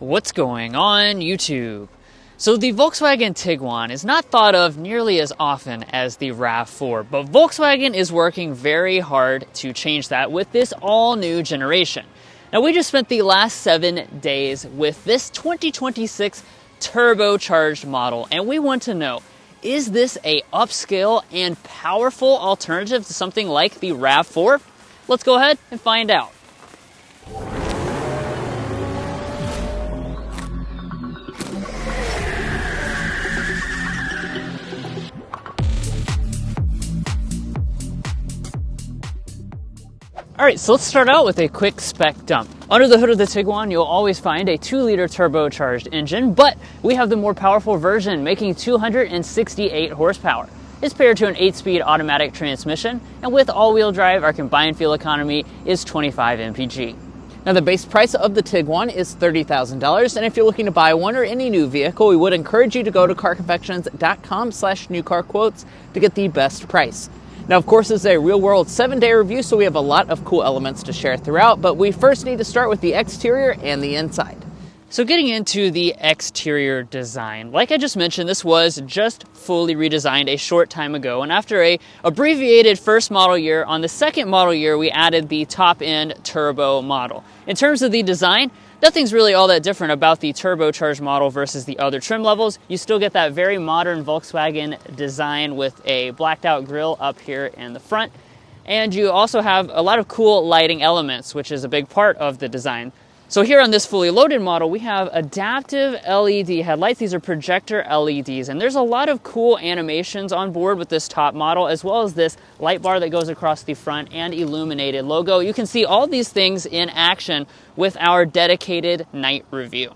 What's going on YouTube? So the Volkswagen Tiguan is not thought of nearly as often as the RAV4, but Volkswagen is working very hard to change that with this all-new generation. Now we just spent the last 7 days with this 2026 turbocharged model, and we want to know, is this a upscale and powerful alternative to something like the RAV4? Let's go ahead and find out. Alright, so let's start out with a quick spec dump. Under the hood of the Tiguan, you'll always find a 2-liter turbocharged engine, but we have the more powerful version, making 268 horsepower. It's paired to an 8-speed automatic transmission, and with all-wheel drive, our combined fuel economy is 25 mpg. Now, the base price of the Tiguan is $30,000, and if you're looking to buy one or any new vehicle, we would encourage you to go to carconfections.com/newcarquotes to get the best price. Now, of course, this is a real-world 7-day review, so we have a lot of cool elements to share throughout, but we first need to start with the exterior and the inside. So getting into the exterior design, like I just mentioned, this was just fully redesigned a short time ago, and after a abbreviated first model year, on the second model year, we added the top-end turbo model. In terms of the design, nothing's really all that different about the turbocharged model versus the other trim levels. You still get that very modern Volkswagen design with a blacked out grille up here in the front. And you also have a lot of cool lighting elements, which is a big part of the design. So here on this fully loaded model, we have adaptive LED headlights. These are projector LEDs, and there's a lot of cool animations on board with this top model, as well as this light bar that goes across the front and illuminated logo. You can see all these things in action with our dedicated night review.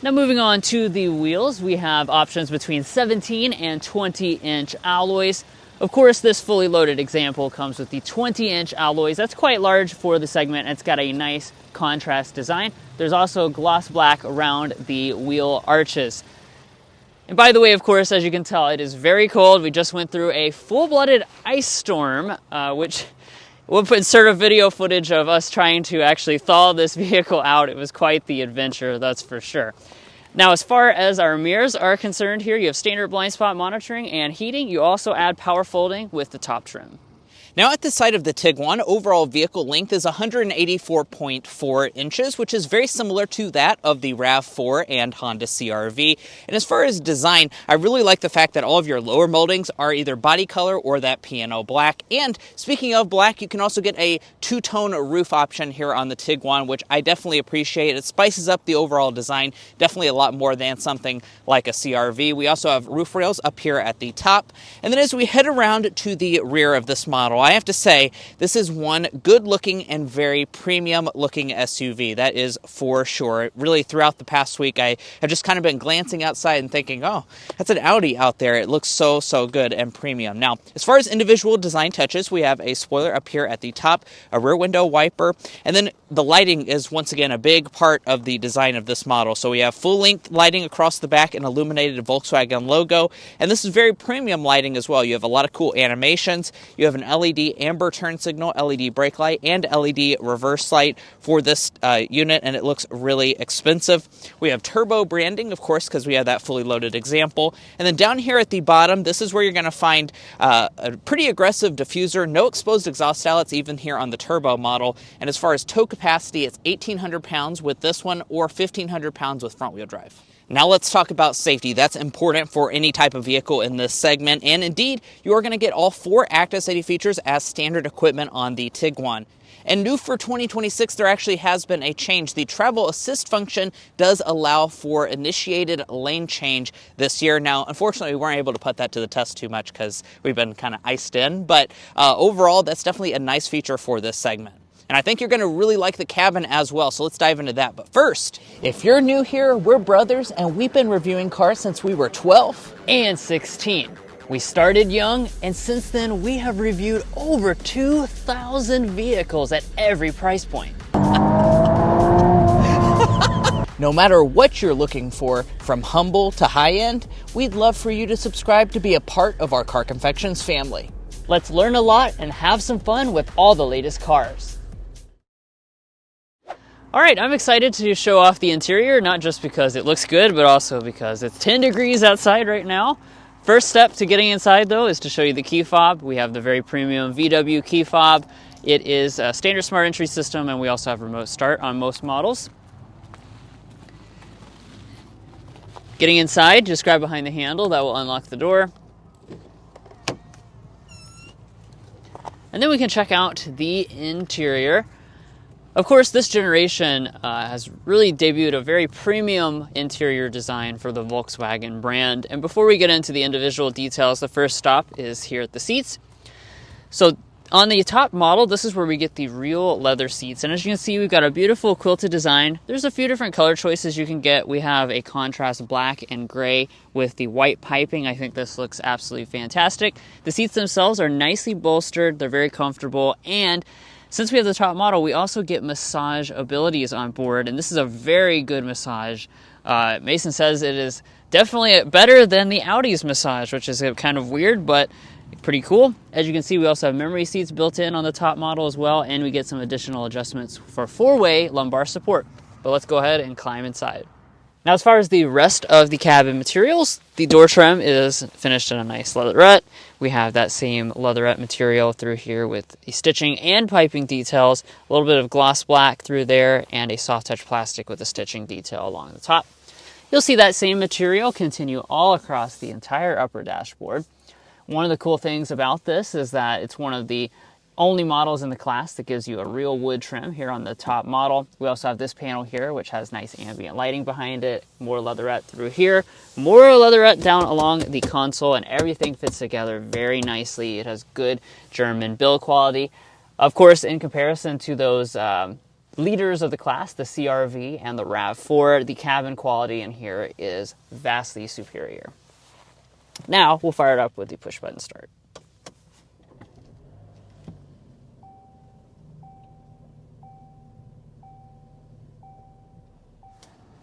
Now moving on to the wheels, we have options between 17 and 20-inch alloys. Of course, this fully loaded example comes with the 20-inch alloys. That's quite large for the segment, and it's got a nice contrast design. There's also gloss black around the wheel arches. And by the way, of course, as you can tell, it is very cold. We just went through a full-blooded ice storm, which we'll insert a video footage of us trying to actually thaw this vehicle out. It was quite the adventure, that's for sure. Now, as far as our mirrors are concerned here, you have standard blind spot monitoring and heating. You also add power folding with the top trim. Now, at the side of the Tiguan, overall vehicle length is 184.4 inches, which is very similar to that of the RAV4 and Honda CR-V. And as far as design, I really like the fact that all of your lower moldings are either body color or that piano black. And speaking of black, you can also get a two-tone roof option here on the Tiguan, which I definitely appreciate. It spices up the overall design, definitely a lot more than something like a CR-V. We also have roof rails up here at the top. And then as we head around to the rear of this model, I have to say, this is one good-looking and very premium-looking SUV. That is for sure. Really, throughout the past week, I have just kind of been glancing outside and thinking, oh, that's an Audi out there. It looks so good and premium. Now, as far as individual design touches, we have a spoiler up here at the top, a rear window wiper, and then the lighting is, once again, a big part of the design of this model. So we have full-length lighting across the back, an illuminated Volkswagen logo, and this is very premium lighting as well. You have a lot of cool animations. You have an LED amber turn signal, LED brake light, and LED reverse light for this unit, and it looks really expensive. We have turbo branding, of course, because we have that fully loaded example. And then down here at the bottom, this is where you're going to find a pretty aggressive diffuser, no exposed exhaust outlets even here on the turbo model. And as far as tow capacity, it's 1,800 pounds with this one or 1,500 pounds with front wheel drive. Now let's talk about safety. That's important for any type of vehicle in this segment, and indeed, you are going to get all 4 active safety features as standard equipment on the Tiguan. And new for 2026, there actually has been a change. The travel assist function does allow for initiated lane change this year. Now, unfortunately, we weren't able to put that to the test too much because we've been kind of iced in, but overall, that's definitely a nice feature for this segment. And I think you're going to really like the cabin as well, so let's dive into that. But first, if you're new here, we're brothers, and we've been reviewing cars since we were 12 and 16. We started young, and since then, we have reviewed over 2,000 vehicles at every price point. No matter what you're looking for, from humble to high-end, we'd love for you to subscribe to be a part of our Car Confections family. Let's learn a lot and have some fun with all the latest cars. All right, I'm excited to show off the interior, not just because it looks good, but also because it's 10 degrees outside right now. First step to getting inside, though, is to show you the key fob. We have the very premium VW key fob. It is a standard smart entry system, and we also have remote start on most models. Getting inside, just grab behind the handle. That will unlock the door. And then we can check out the interior. Of course, this generation has really debuted a very premium interior design for the Volkswagen brand. And before we get into the individual details, the first stop is here at the seats. So on the top model, this is where we get the real leather seats. And as you can see, we've got a beautiful quilted design. There's a few different color choices you can get. We have a contrast black and gray with the white piping. I think this looks absolutely fantastic. The seats themselves are nicely bolstered. They're very comfortable. And since we have the top model, we also get massage abilities on board, and this is a very good massage. Mason says it is definitely better than the Audi's massage, which is kind of weird, but pretty cool. As you can see, we also have memory seats built in on the top model as well, and we get some additional adjustments for four-way lumbar support. But let's go ahead and climb inside. Now, as far as the rest of the cabin materials, the door trim is finished in a nice leatherette. We have that same leatherette material through here with the stitching and piping details, a little bit of gloss black through there, and a soft touch plastic with a stitching detail along the top. You'll see that same material continue all across the entire upper dashboard. One of the cool things about this is that it's one of the only models in the class that gives you a real wood trim here on the top model. We also have this panel here, which has nice ambient lighting behind it, more leatherette through here, more leatherette down along the console, and everything fits together very nicely. It has good German build quality. Of course, in comparison to those leaders of the class, the CR-V and the RAV4, the cabin quality in here is vastly superior. Now, we'll fire it up with the push button start.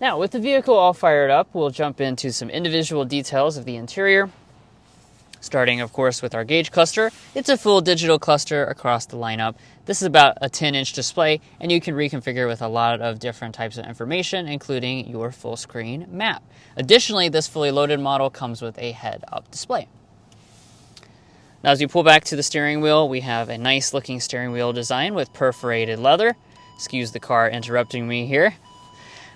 Now, with the vehicle all fired up, we'll jump into some individual details of the interior. Starting, of course, with our gauge cluster. It's a full digital cluster across the lineup. This is about a 10-inch display, and you can reconfigure with a lot of different types of information, including your full screen map. Additionally, this fully loaded model comes with a head-up display. Now, as you pull back to the steering wheel, we have a nice looking steering wheel design with perforated leather. Excuse the car interrupting me here.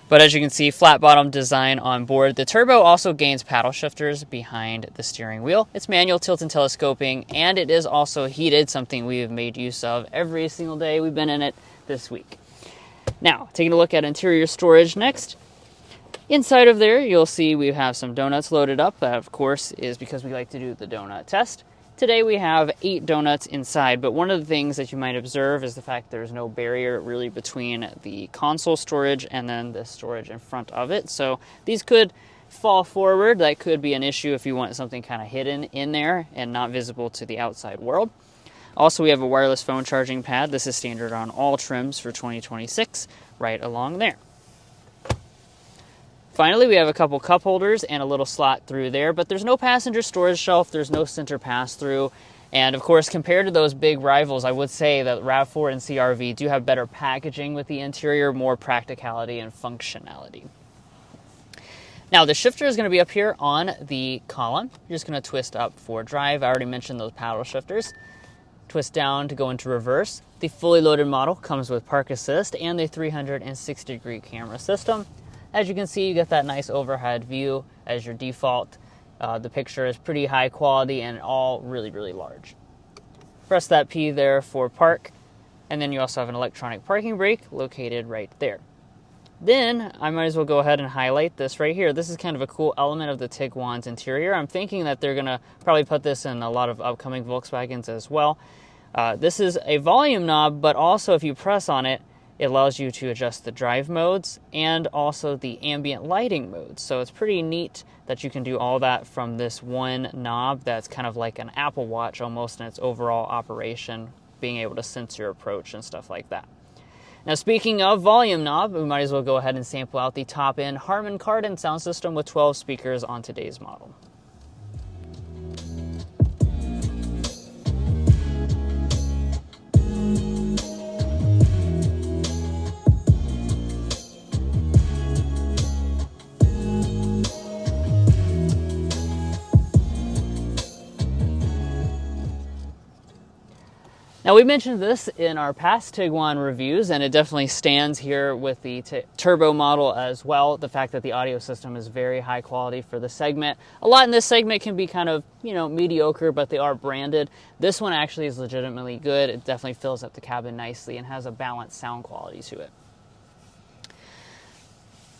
But as you can see, flat bottom design on board. The Turbo also gains paddle shifters behind the steering wheel. It's manual tilt and telescoping, and it is also heated, something we have made use of every single day we've been in it this week. Now, taking a look at interior storage next. Inside of there, you'll see we have some donuts loaded up. That, of course, is because we like to do the donut test. Today we have 8 donuts inside, but one of the things that you might observe is the fact there's no barrier really between the console storage and then the storage in front of it. So these could fall forward. That could be an issue if you want something kind of hidden in there and not visible to the outside world. Also, we have a wireless phone charging pad. This is standard on all trims for 2026, right along there. Finally, we have a couple cup holders and a little slot through there, but there's no passenger storage shelf, there's no center pass-through, and of course, compared to those big rivals, I would say that RAV4 and CR-V do have better packaging with the interior, more practicality and functionality. Now, the shifter is going to be up here on the column. You're just going to twist up for drive. I already mentioned those paddle shifters. Twist down to go into reverse. The fully loaded model comes with park assist and the 360-degree camera system. As you can see, you get that nice overhead view as your default. The picture is pretty high quality and all really, really large. Press that P there for park, and then you also have an electronic parking brake located right there. Then, I might as well go ahead and highlight this right here. This is kind of a cool element of the Tiguan's interior. I'm thinking that they're going to probably put this in a lot of upcoming Volkswagens as well. This is a volume knob, but also if you press on it, it allows you to adjust the drive modes and also the ambient lighting modes. So it's pretty neat that you can do all that from this one knob that's kind of like an Apple Watch almost in its overall operation, being able to sense your approach and stuff like that. Now, speaking of volume knob, we might as well go ahead and sample out the top-end Harman Kardon sound system with 12 speakers on today's model. Now, we mentioned this in our past Tiguan reviews, and it definitely stands here with the Turbo model as well. The fact that the audio system is very high quality for the segment. A lot in this segment can be kind of, mediocre, but they are branded. This one actually is legitimately good. It definitely fills up the cabin nicely and has a balanced sound quality to it.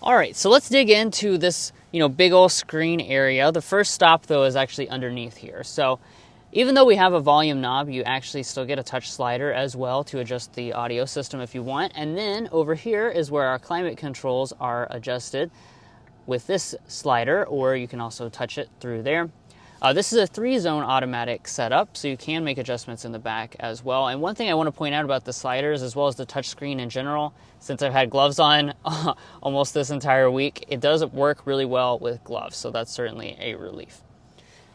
All right, so let's dig into this, big old screen area. The first stop, though, is actually underneath here. So even though we have a volume knob, you actually still get a touch slider as well to adjust the audio system if you want. And then over here is where our climate controls are adjusted with this slider, or you can also touch it through there. This is a 3-zone automatic setup, so you can make adjustments in the back as well. And one thing I want to point out about the sliders, as well as the touchscreen in general, since I've had gloves on almost this entire week, it does work really well with gloves, so that's certainly a relief.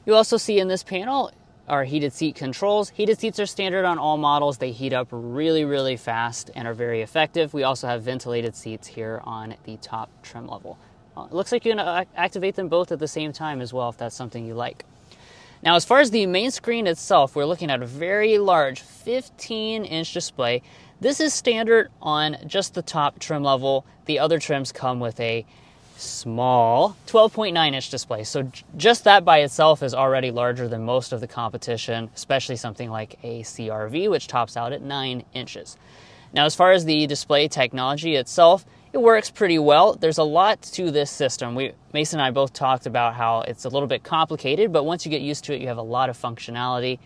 You also see in this panel our heated seat controls. Heated seats are standard on all models. They heat up really, really fast and are very effective. We also have ventilated seats here on the top trim level. It looks like you can activate them both at the same time as well if that's something you like. Now, as far as the main screen itself, we're looking at a very large 15-inch display. This is standard on just the top trim level. The other trims come with a small 12.9-inch display. So just that by itself is already larger than most of the competition, especially something like a CR-V, which tops out at 9 inches. Now, as far as the display technology itself, it works pretty well. There's a lot to this system. Mason and I both talked about how it's a little bit complicated, but once you get used to it, you have a lot of functionality.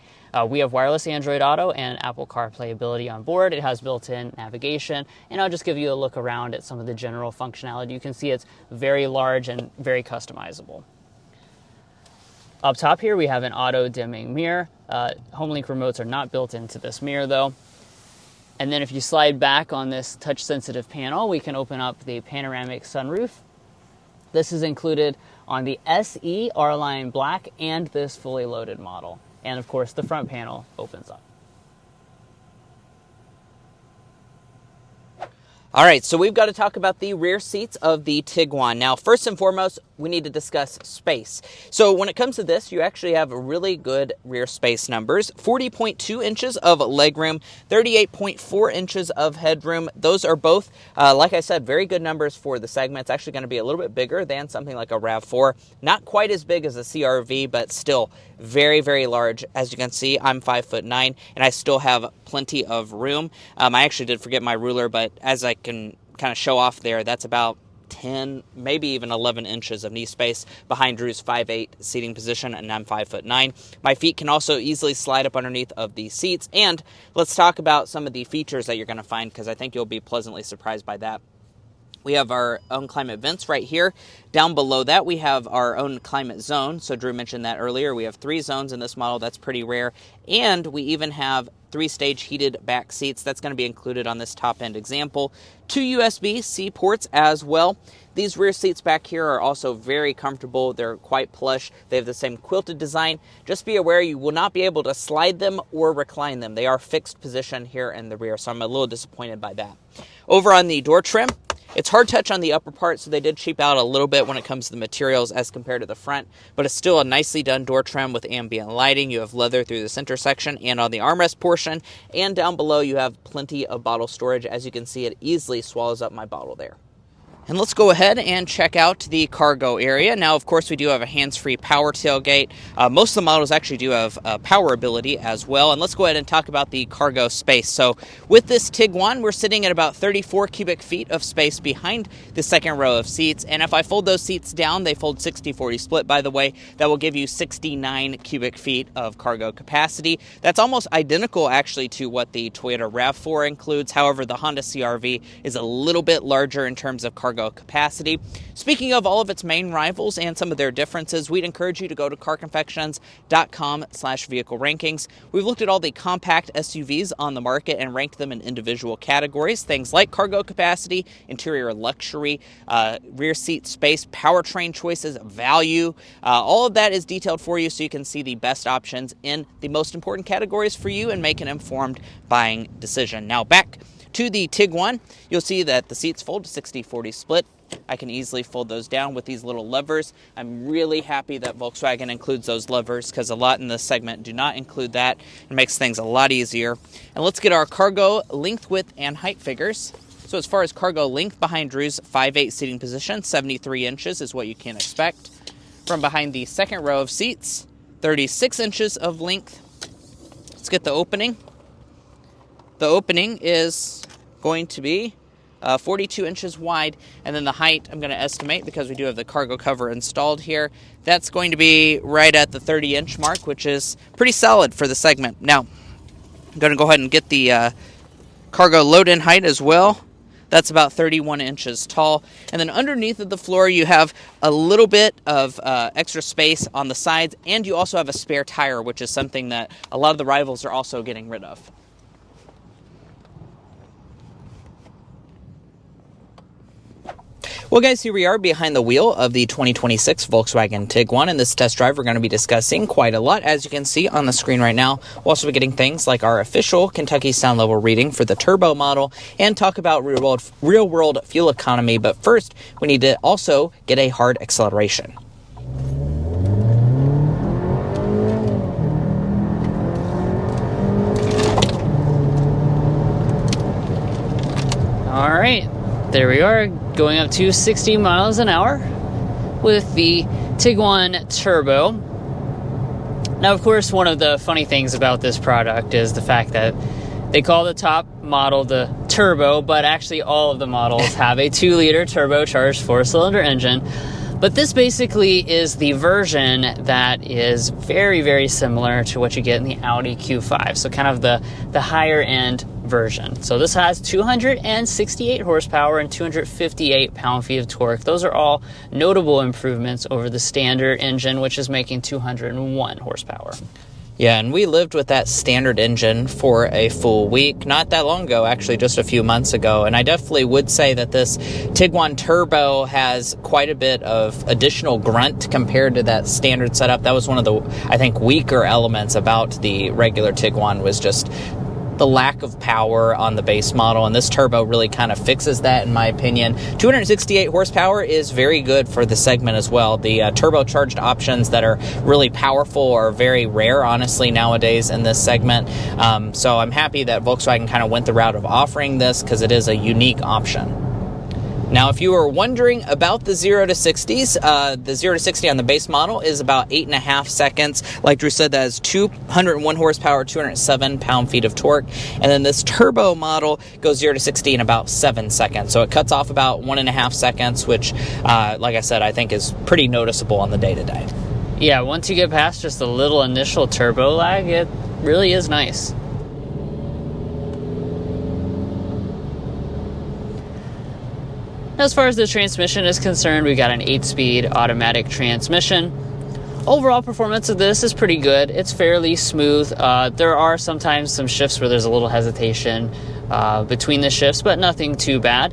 We have wireless Android Auto and Apple CarPlay ability on board. It has built-in navigation, and I'll just give you a look around at some of the general functionality. You can see it's very large and very customizable. Up top here, we have an auto-dimming mirror. HomeLink remotes are not built into this mirror, though. And then if you slide back on this touch-sensitive panel, we can open up the panoramic sunroof. This is included on the SE R-Line Black and this fully loaded model. And of course, the front panel opens up. All right, so we've got to talk about the rear seats of the Tiguan. Now, first and foremost, we need to discuss space. So when it comes to this, you actually have really good rear space numbers. 40.2 inches of legroom, 38.4 inches of headroom. Those are both, like I said, very good numbers for the segment. It's actually going to be a little bit bigger than something like a RAV4. Not quite as big as a CR-V, but still very, very large. As you can see, I'm 5'9", and I still have plenty of room. I actually did forget my ruler, but as I can kind of show off there, that's about 10, maybe even 11 inches of knee space behind Drew's 5'8" seating position, and I'm 5'9". My feet can also easily slide up underneath of the seats, and let's talk about some of the features that you're going to find, because I think you'll be pleasantly surprised by that. We have our own climate vents right here. Down below that, we have our own climate zone. So Drew mentioned that earlier. We have 3 zones in this model. That's pretty rare. And we even have 3-stage heated back seats. That's going to be included on this top-end example. 2 USB-C ports as well. These rear seats back here are also very comfortable. They're quite plush. They have the same quilted design. Just be aware you will not be able to slide them or recline them. They are fixed position here in the rear, so I'm a little disappointed by that. Over on the door trim, it's hard touch on the upper part, so they did cheap out a little bit when it comes to the materials as compared to the front, but it's still a nicely done door trim with ambient lighting. You have leather through the center section and on the armrest portion, and down below you have plenty of bottle storage. As you can see, it easily swallows up my bottle there. And let's go ahead and check out the cargo area. Now, of course, we do have a hands-free power tailgate. Most of the models actually do have power ability as well. And let's go ahead and talk about the cargo space. So with this Tiguan, we're sitting at about 34 cubic feet of space behind the second row of seats. And if I fold those seats down, they fold 60-40 split, by the way. That will give you 69 cubic feet of cargo capacity. That's almost identical, actually, to what the Toyota RAV4 includes. However, the Honda CR-V is a little bit larger in terms of cargo capacity. Speaking of all of its main rivals and some of their differences, we'd encourage you to go to carconfections.com/vehicle rankings. We've looked at all the compact SUVs on the market and ranked them in individual categories, things like cargo capacity, interior luxury, rear seat space, powertrain choices, value. All of that is detailed for you so you can see the best options in the most important categories for you and make an informed buying decision. Now back to the Tiguan, you'll see that the seats fold to 60-40 split. I can easily fold those down with these little levers. I'm really happy that Volkswagen includes those levers because a lot in this segment do not include that. It makes things a lot easier. And let's get our cargo length, width, and height figures. So as far as cargo length, behind Drew's 5'8" seating position, 73 inches is what you can expect. From behind the second row of seats, 36 inches of length. Let's get the opening. The opening is going to be 42 inches wide, and then the height I'm going to estimate, because we do have the cargo cover installed here, that's going to be right at the 30-inch mark, which is pretty solid for the segment. Now, I'm going to go ahead and get the cargo load-in height as well. That's about 31 inches tall. And then underneath of the floor, you have a little bit of extra space on the sides, and you also have a spare tire, which is something that a lot of the rivals are also getting rid of. Well, guys, here we are behind the wheel of the 2026 Volkswagen Tiguan. In this test drive, we're going to be discussing quite a lot, as you can see on the screen right now. We'll also be getting things like our official Kentucky sound level reading for the turbo model and talk about real-world fuel economy. But first, we need to also get a hard acceleration. All right. There we are, going up to 60 miles an hour with the Tiguan Turbo. Now, of course, one of the funny things about this product is the fact that they call the top model the Turbo, but actually all of the models have a 2-liter turbocharged 4-cylinder engine. But this basically is the version that is very, very similar to what you get in the Audi Q5. So kind of the higher end version. So this has 268 horsepower and 258 pound-feet of torque. Those are all notable improvements over the standard engine, which is making 201 horsepower. Yeah, and we lived with that standard engine for a full week, not that long ago, actually just a few months ago, and I definitely would say that this Tiguan Turbo has quite a bit of additional grunt compared to that standard setup. That was one of the, I think, weaker elements about the regular Tiguan, was just the lack of power on the base model, and this turbo really kind of fixes that, in my opinion. 268 horsepower is very good for the segment as well. The turbocharged options that are really powerful are very rare, honestly, nowadays in this segment. So I'm happy that Volkswagen kind of went the route of offering this, because it is a unique option. Now, if you were wondering about the 0 to 60s, the 0 to 60 on the base model is about 8.5 seconds. Like Drew said, that is 201 horsepower, 207 pound-feet of torque. And then this turbo model goes 0 to 60 in about 7 seconds. So it cuts off about 1.5 seconds, which, like I said, I think is pretty noticeable on the day-to-day. Yeah, once you get past just a little initial turbo lag, it really is nice. As far as the transmission is concerned, we got an 8-speed automatic transmission. Overall performance of this is pretty good. It's fairly smooth. There are sometimes some shifts where there's a little hesitation between the shifts, but nothing too bad.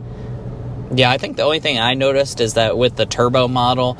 Yeah, I think the only thing I noticed is that with the turbo model,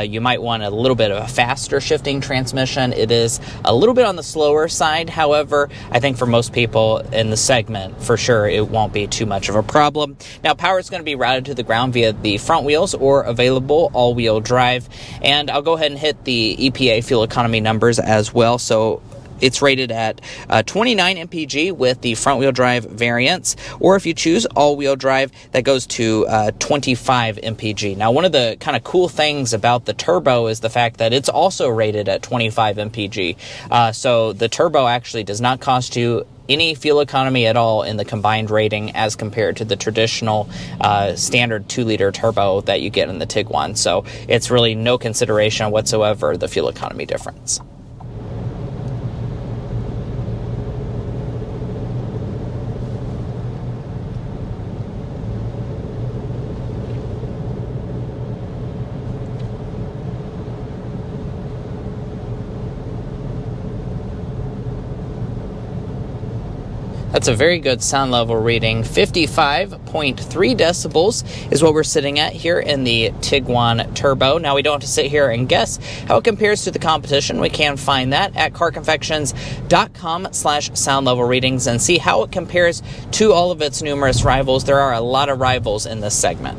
you might want a little bit of a faster shifting transmission. It is a little bit on the slower side. However, I think for most people in the segment, for sure, it won't be too much of a problem. Now, power is going to be routed to the ground via the front wheels or available all-wheel drive. And I'll go ahead and hit the EPA fuel economy numbers as well. So it's rated at 29 mpg with the front-wheel drive variants, or if you choose all-wheel drive, that goes to 25 mpg. Now, one of the kind of cool things about the turbo is the fact that it's also rated at 25 mpg. So the turbo actually does not cost you any fuel economy at all in the combined rating as compared to the traditional standard 2-liter turbo that you get in the Tiguan. So it's really no consideration whatsoever, the fuel economy difference. That's a very good sound level reading. 55.3 decibels is what we're sitting at here in the Tiguan Turbo. Now, we don't have to sit here and guess how it compares to the competition. We can find that at carconfections.com/sound level readings and see how it compares to all of its numerous rivals. There are a lot of rivals in this segment.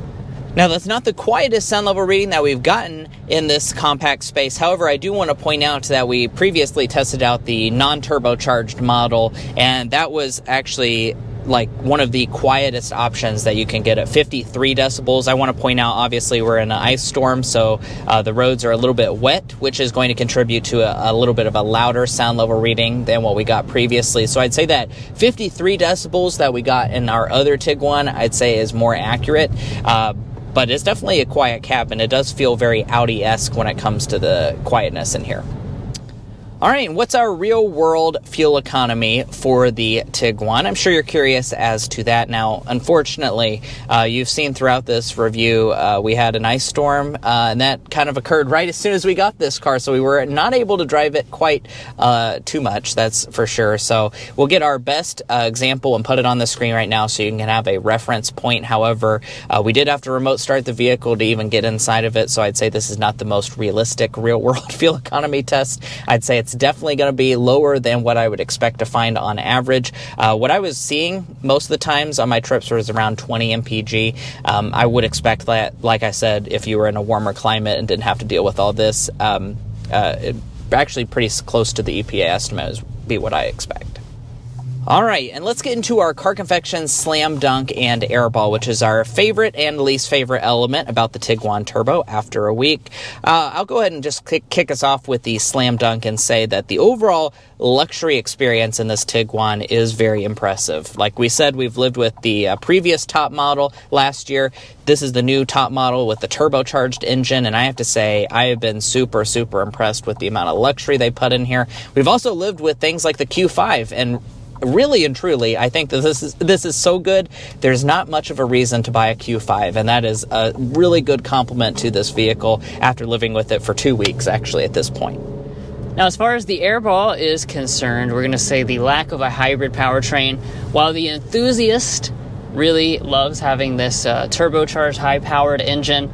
Now, that's not the quietest sound level reading that we've gotten in this compact space. However, I do want to point out that we previously tested out the non-turbocharged model, and that was actually like one of the quietest options that you can get at 53 decibels. I want to point out, obviously, we're in an ice storm, so the roads are a little bit wet, which is going to contribute to a little bit of a louder sound level reading than what we got previously. So I'd say that 53 decibels that we got in our other Tiguan, I'd say is more accurate. But it's definitely a quiet cab, and it does feel very Audi-esque when it comes to the quietness in here. All right, what's our real-world fuel economy for the Tiguan? I'm sure you're curious as to that. Now, unfortunately, you've seen throughout this review, we had an ice storm, and that kind of occurred right as soon as we got this car, so we were not able to drive it quite too much, that's for sure. So we'll get our best example and put it on the screen right now so you can have a reference point. However, we did have to remote start the vehicle to even get inside of it, so I'd say this is not the most realistic real-world fuel economy test. I'd say it's definitely going to be lower than what I would expect to find on average. What I was seeing most of the times on my trips was around 20 mpg. I would expect that, like I said, if you were in a warmer climate and didn't have to deal with all this, actually pretty close to the EPA estimate would be what I expect. All right, and let's get into our Car Confections Slam Dunk and Airball, which is our favorite and least favorite element about the Tiguan Turbo after a week. I'll go ahead and just kick us off with the Slam Dunk and say that the overall luxury experience in this Tiguan is very impressive. Like we said, we've lived with the previous top model last year. This is the new top model with the turbocharged engine, and I have to say, I have been super, super impressed with the amount of luxury they put in here. We've also lived with things like the Q5, and really and truly, I think that this is so good, there's not much of a reason to buy a Q5, and that is a really good compliment to this vehicle after living with it for 2 weeks, actually, at this point. Now, as far as the Airball is concerned, we're going to say the lack of a hybrid powertrain. While the enthusiast really loves having this turbocharged, high-powered engine,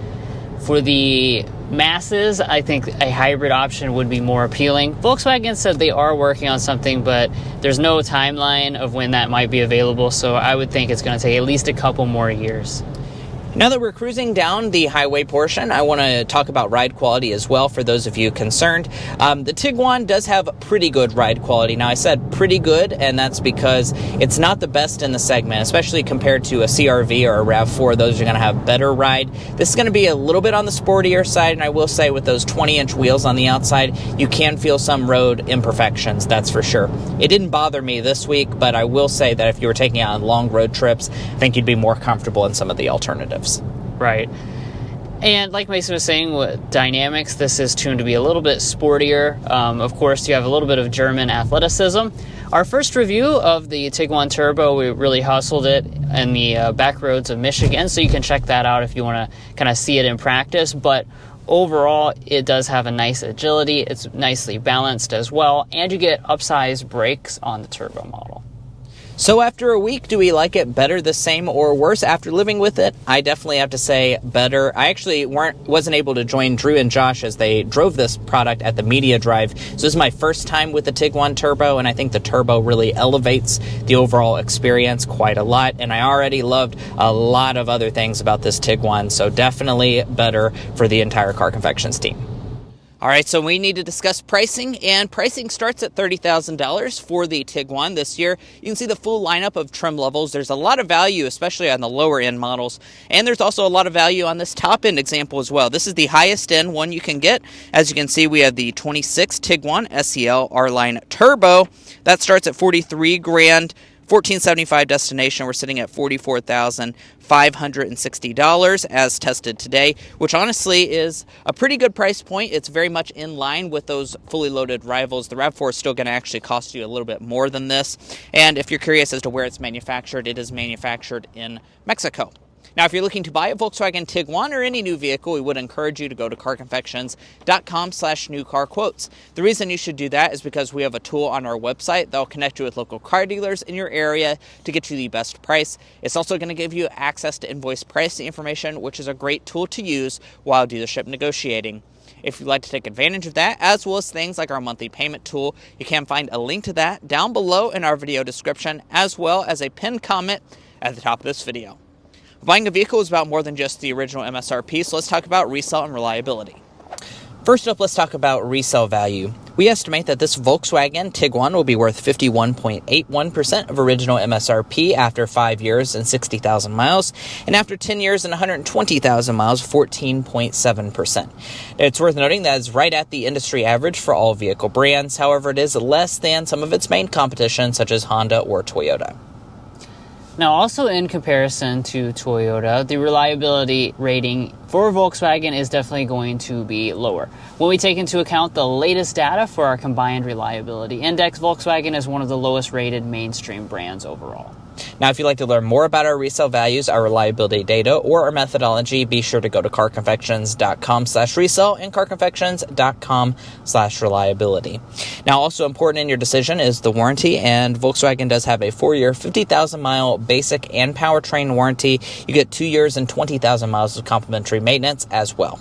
for the masses, I think a hybrid option would be more appealing. Volkswagen said they are working on something, but there's no timeline of when that might be available, so I would think it's going to take at least a couple more years. Now that we're cruising down the highway portion, I want to talk about ride quality as well for those of you concerned. The Tiguan does have pretty good ride quality. Now, I said pretty good, and that's because it's not the best in the segment, especially compared to a CR-V or a RAV4. Those are going to have better ride. This is going to be a little bit on the sportier side, and I will say with those 20-inch wheels on the outside, you can feel some road imperfections, that's for sure. It didn't bother me this week, but I will say that if you were taking it on long road trips, I think you'd be more comfortable in some of the alternatives. Right. And like Mason was saying, with dynamics, this is tuned to be a little bit sportier. Of course, you have a little bit of German athleticism. Our first review of the Tiguan Turbo, we really hustled it in the back roads of Michigan, so you can check that out if you want to kind of see it in practice. But overall, it does have a nice agility. It's nicely balanced as well, and you get upsized brakes on the Turbo model. So after a week, do we like it better, the same, or worse? After living with it, I definitely have to say better. I actually wasn't able to join Drew and Josh as they drove this product at the media drive. So this is my first time with the Tiguan Turbo, and I think the Turbo really elevates the overall experience quite a lot. And I already loved a lot of other things about this Tiguan, so definitely better for the entire Car Confections team. All right, so we need to discuss pricing, and pricing starts at $30,000 for the Tiguan this year. You can see the full lineup of trim levels. There's a lot of value, especially on the lower end models, and there's also a lot of value on this top end example as well. This is the highest end one you can get. As you can see, we have the 26 Tiguan SEL R-Line Turbo. That starts at $43,000. $1,475 destination, we're sitting at $44,560 as tested today, which honestly is a pretty good price point. It's very much in line with those fully loaded rivals. The RAV4 is still going to actually cost you a little bit more than this. And if you're curious as to where it's manufactured, it is manufactured in Mexico. Now, if you're looking to buy a Volkswagen Tiguan or any new vehicle, we would encourage you to go to carconfections.com/newcarquotes. The reason you should do that is because we have a tool on our website that will connect you with local car dealers in your area to get you the best price. It's also going to give you access to invoice pricing information, which is a great tool to use while dealership negotiating. If you'd like to take advantage of that, as well as things like our monthly payment tool, you can find a link to that down below in our video description, as well as a pinned comment at the top of this video. Buying a vehicle is about more than just the original MSRP, so let's talk about resale and reliability. First up, let's talk about resale value. We estimate that this Volkswagen Tiguan will be worth 51.81% of original MSRP after 5 years and 60,000 miles, and after 10 years and 120,000 miles, 14.7%. It's worth noting that it's right at the industry average for all vehicle brands. However, it is less than some of its main competition, such as Honda or Toyota. Now, also in comparison to Toyota, the reliability rating for Volkswagen is definitely going to be lower. When we take into account the latest data for our combined reliability index, Volkswagen is one of the lowest rated mainstream brands overall. Now, if you'd like to learn more about our resale values, our reliability data, or our methodology, be sure to go to carconfections.com/resale and carconfections.com/reliability. Now, also important in your decision is the warranty, and Volkswagen does have a 4-year, 50,000-mile basic and powertrain warranty. You get 2 years and 20,000 miles of complimentary maintenance as well.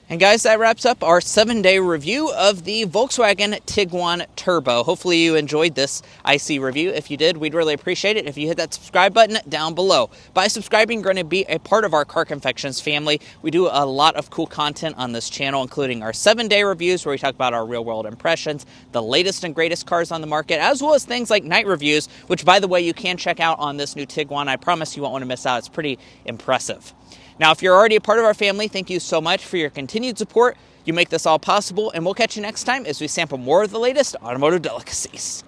And guys, that wraps up our 7-day review of the Volkswagen Tiguan Turbo. Hopefully you enjoyed this IC review. If you did, we'd really appreciate it if you hit that subscribe button down below. By subscribing, you're going to be a part of our Car Confections family. We do a lot of cool content on this channel, including our 7-day reviews where we talk about our real-world impressions, the latest and greatest cars on the market, as well as things like night reviews, which, by the way, you can check out on this new Tiguan. I promise you won't want to miss out. It's pretty impressive. Now, if you're already a part of our family, thank you so much for your continued support. You make this all possible, and we'll catch you next time as we sample more of the latest automotive delicacies.